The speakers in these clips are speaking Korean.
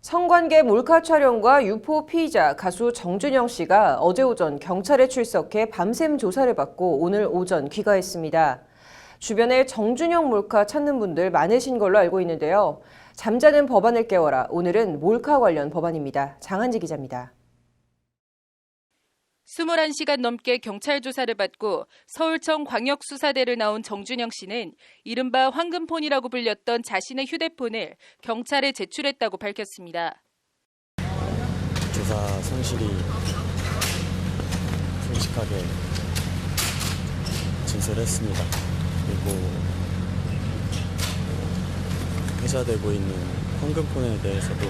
성관계 몰카 촬영과 유포 피의자 가수 정준영 씨가 어제 오전 경찰에 출석해 밤샘 조사를 받고 오늘 오전 귀가했습니다. 주변에 정준영 몰카 찾는 분들 많으신 걸로 알고 있는데요. 잠자는 법안을 깨워라. 오늘은 몰카 관련 법안입니다. 장한지 기자입니다. 21시간 넘게 경찰 조사를 받고 서울청 광역수사대를 나온 정준영 씨는 이른바 황금폰이라고 불렸던 자신의 휴대폰을 경찰에 제출했다고 밝혔습니다. 조사 성실히 솔직하게 진술했습니다. 그리고 회자되고 있는 황금폰에 대해서도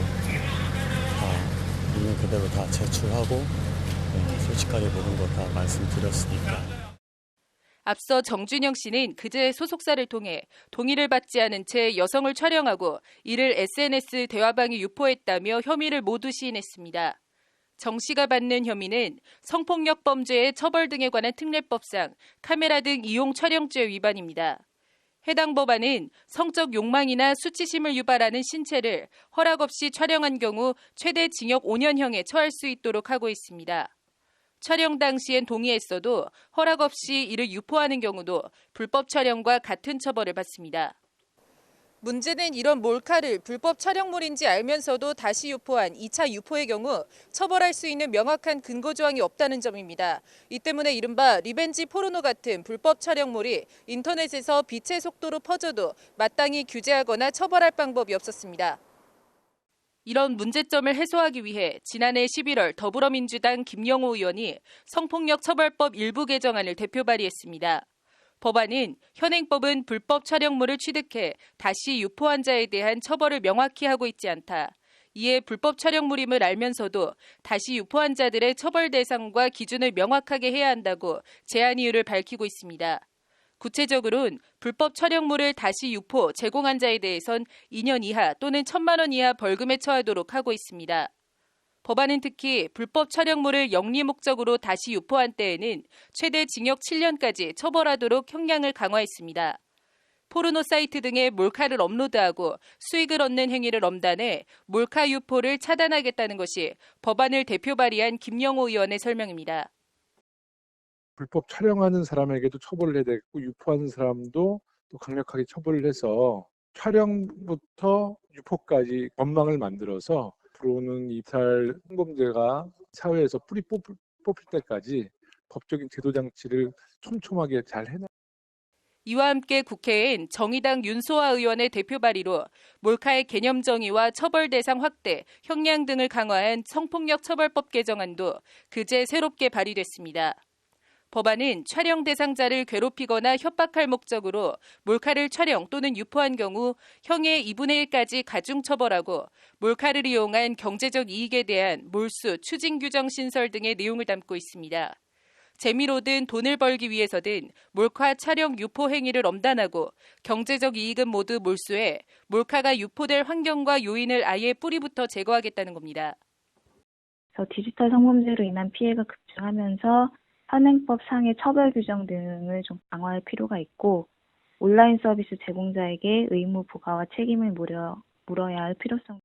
다 있는 그대로 다 제출하고 솔직하게 모든 거 다 말씀드렸으니까. 앞서 정준영 씨는 그제 소속사를 통해 동의를 받지 않은 채 여성을 촬영하고 이를 SNS 대화방에 유포했다며 혐의를 모두 시인했습니다. 정 씨가 받는 혐의는 성폭력 범죄의 처벌 등에 관한 특례법상 카메라 등 이용 촬영죄 위반입니다. 해당 법안은 성적 욕망이나 수치심을 유발하는 신체를 허락 없이 촬영한 경우 최대 징역 5년형에 처할 수 있도록 하고 있습니다. 촬영 당시엔 동의했어도 허락 없이 이를 유포하는 경우도 불법 촬영과 같은 처벌을 받습니다. 문제는 이런 몰카를 불법 촬영물인지 알면서도 다시 유포한 2차 유포의 경우 처벌할 수 있는 명확한 근거 조항이 없다는 점입니다. 이 때문에 이른바 리벤지 포르노 같은 불법 촬영물이 인터넷에서 빛의 속도로 퍼져도 마땅히 규제하거나 처벌할 방법이 없었습니다. 이런 문제점을 해소하기 위해 지난해 11월 더불어민주당 김영호 의원이 성폭력 처벌법 일부 개정안을 대표 발의했습니다. 법안은 현행법은 불법 촬영물을 취득해 다시 유포한 자에 대한 처벌을 명확히 하고 있지 않다. 이에 불법 촬영물임을 알면서도 다시 유포한 자들의 처벌 대상과 기준을 명확하게 해야 한다고 제안 이유를 밝히고 있습니다. 구체적으로는 불법 촬영물을 다시 유포, 제공한 자에 대해선 2년 이하 또는 1,000만 원 이하 벌금에 처하도록 하고 있습니다. 법안은 특히 불법 촬영물을 영리 목적으로 다시 유포한 때에는 최대 징역 7년까지 처벌하도록 형량을 강화했습니다. 포르노 사이트 등에 몰카를 업로드하고 수익을 얻는 행위를 엄단해 몰카 유포를 차단하겠다는 것이 법안을 대표 발의한 김영호 의원의 설명입니다. 불법 촬영하는 사람에게도 처벌을 해야 되겠고 유포하는 사람도 또 강력하게 처벌을 해서 촬영부터 유포까지 전망을 만들어서 앞으로는 이탈 성범죄가 사회에서 뿌리 뽑힐 때까지 법적인 제도 장치를 촘촘하게 잘 해놔. 이와 함께 국회엔 정의당 윤소아 의원의 대표 발의로 몰카의 개념 정의와 처벌 대상 확대, 형량 등을 강화한 성폭력 처벌법 개정안도 그제 새롭게 발의됐습니다. 법안은 촬영 대상자를 괴롭히거나 협박할 목적으로 몰카를 촬영 또는 유포한 경우 형의 2분의 1까지 가중 처벌하고 몰카를 이용한 경제적 이익에 대한 몰수, 추징 규정 신설 등의 내용을 담고 있습니다. 재미로든 돈을 벌기 위해서든 몰카 촬영 유포 행위를 엄단하고 경제적 이익은 모두 몰수해 몰카가 유포될 환경과 요인을 아예 뿌리부터 제거하겠다는 겁니다. 그래서 디지털 성범죄로 인한 피해가 급증하면서 현행법 상의 처벌 규정 등을 좀 강화할 필요가 있고 온라인 서비스 제공자에게 의무 부과와 책임을 물어야 할 필요성.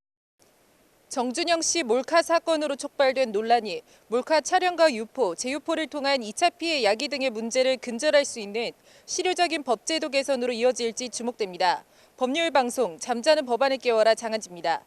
정준영 씨 몰카 사건으로 촉발된 논란이 몰카 촬영과 유포, 재유포를 통한 2차 피해 야기 등의 문제를 근절할 수 있는 실효적인 법제도 개선으로 이어질지 주목됩니다. 법률 방송 잠자는 법안을 깨워라 장한지입니다.